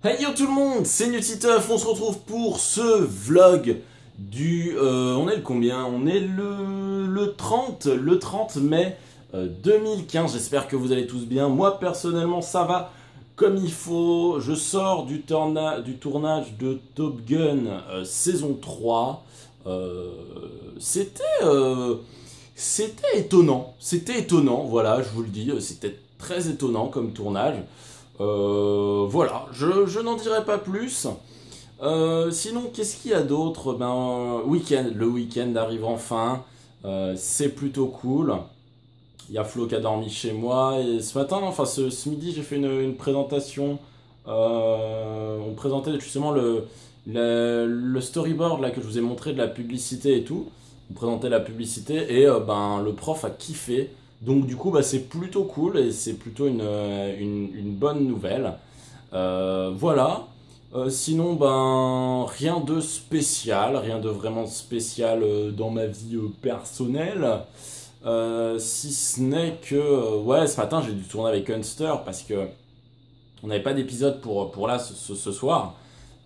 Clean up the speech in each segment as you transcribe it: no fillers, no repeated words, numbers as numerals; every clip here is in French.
Hey yo tout le monde, c'est Nutiteuf, on se retrouve pour ce vlog du... on est le combien? On est le 30 mai 2015, j'espère que vous allez tous bien. Moi personnellement ça va comme il faut, je sors du tournage de Top Gun saison 3. C'était étonnant, voilà, je vous le dis, c'était très étonnant comme tournage. Voilà, je n'en dirai pas plus. Sinon, qu'est-ce qu'il y a d'autre? Le week-end arrive enfin. C'est plutôt cool. Il y a Flo qui a dormi chez moi. Et ce matin, enfin ce midi, j'ai fait une présentation. On présentait justement le storyboard là, que je vous ai montré de la publicité et tout. On présentait la publicité et le prof a kiffé. Donc du coup, c'est plutôt cool et c'est plutôt une bonne nouvelle. Voilà. Sinon, rien de spécial, rien de vraiment spécial dans ma vie personnelle. Si ce n'est que, ouais, ce matin j'ai dû tourner avec Unster parce que on n'avait pas d'épisode pour là ce soir.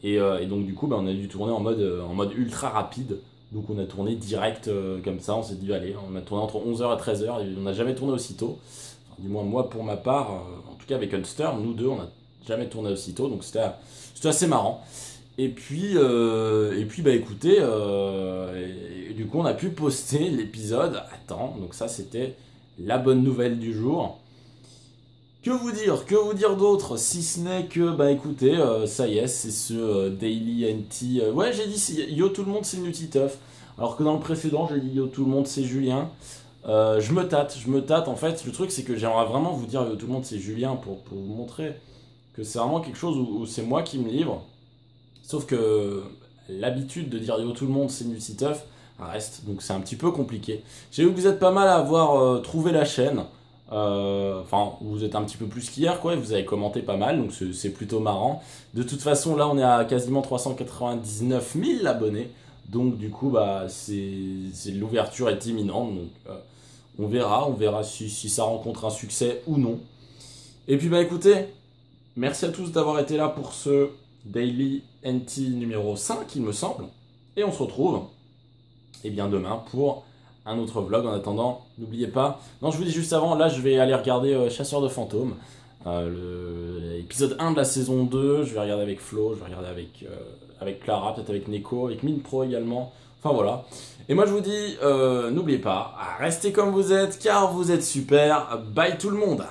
Et donc du coup, on a dû tourner en mode ultra rapide. Donc on a tourné direct comme ça, on s'est dit allez, on a tourné entre 11h et 13h, et on n'a jamais tourné aussitôt. Enfin, du moins moi pour ma part, en tout cas avec Unster, nous deux on n'a jamais tourné aussitôt, donc c'était assez marrant. Et puis écoutez, et du coup on a pu poster l'épisode à temps, donc ça c'était la bonne nouvelle du jour. Que vous dire d'autre, si ce n'est que, écoutez, ça y est, c'est ce Daily NT. Ouais, j'ai dit yo tout le monde, c'est Nutiteuf. Alors que dans le précédent, j'ai dit yo tout le monde, c'est Julien. Je me tâte. En fait, le truc, c'est que j'aimerais vraiment vous dire yo tout le monde, c'est Julien pour vous montrer que c'est vraiment quelque chose où c'est moi qui me livre. Sauf que l'habitude de dire yo tout le monde, c'est Nutiteuf reste. Donc c'est un petit peu compliqué. J'ai vu que vous êtes pas mal à avoir trouvé la chaîne. Vous êtes un petit peu plus qu'hier, quoi, et vous avez commenté pas mal, donc c'est plutôt marrant. De toute façon, là, on est à quasiment 399 000 abonnés, donc du coup, l'ouverture est imminente, donc on verra si ça rencontre un succès ou non. Et puis, écoutez, merci à tous d'avoir été là pour ce Daily NT numéro 5, il me semble, et on se retrouve, demain pour un autre vlog. En attendant, n'oubliez pas, non, je vous dis juste avant, là je vais aller regarder Chasseur de fantômes, l'épisode 1 de la saison 2, je vais regarder avec Flo, je vais regarder avec Clara, peut-être avec Neko, avec Minpro également, enfin voilà. Et moi je vous dis, n'oubliez pas, restez comme vous êtes, car vous êtes super, bye tout le monde.